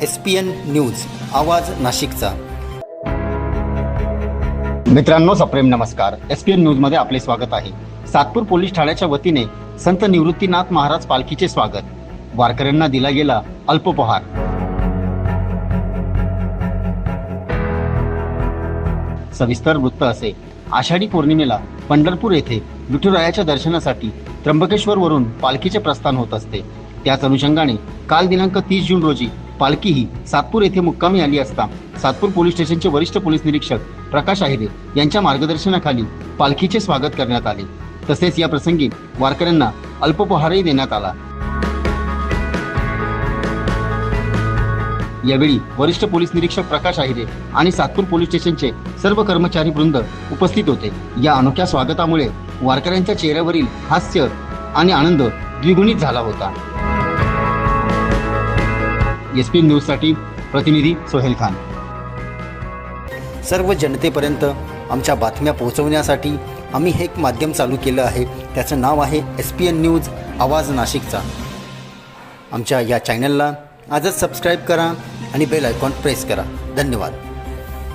SPN news आवाज नाशिकचा। मित्रांनो, सप्रेम नमस्कार। SPN न्यूज मध्ये आपले स्वागत आहे। सातपूर पोलीस ठाण्याच्या वतीने संत निवृत्तीनाथ महाराज पालखीचे स्वागत। वारकऱ्यांना दिला गेला अल्पोपहार। सविस्तर वृत्त असे। आषाढी पौर्णिमेला पंढरपूर येथे विठुरायाच्या दर्शनासाठी त्र्यंबकेश्वरवरून पालखीचे प्रस्थान होत असते। त्याच अनुषंगाने काल दिनांक 30 जून रोजी पालखी ही सातपूर येथे मुक्कामी आली असता सातपूर पोलीस स्टेशनचे वरिष्ठ पोलीस निरीक्षक प्रकाश आहिरे यांच्या मार्गदर्शनाखाली पालखीचे स्वागत करण्यात आले। तसेच या प्रसंगी वारकऱ्यांना अल्पोपहारही देण्यात आला। यावेळी वरिष्ठ पोलीस निरीक्षक प्रकाश आहिरे आणि सातपूर पोलीस स्टेशनचे सर्व कर्मचारी वृंद उपस्थित होते। या अनोख्या स्वागतामुळे वारकऱ्यांच्या चेहऱ्यावरील हास्य आणि आनंद द्विगुणित झाला होता। SPN न्यूज साठी प्रतिनिधी सोहेल खान। सर्व जनतेपर्यंत आमच्या बातम्या पोहोचवण्यासाठी आम्ही हे एक माध्यम चालू केलं आहे। त्याचं नाव आहे SPN न्यूज आवाज नाशिकचा। आमच्या या चॅनलला आजच सबस्क्राईब करा आणि बेल आयकॉन प्रेस करा। धन्यवाद।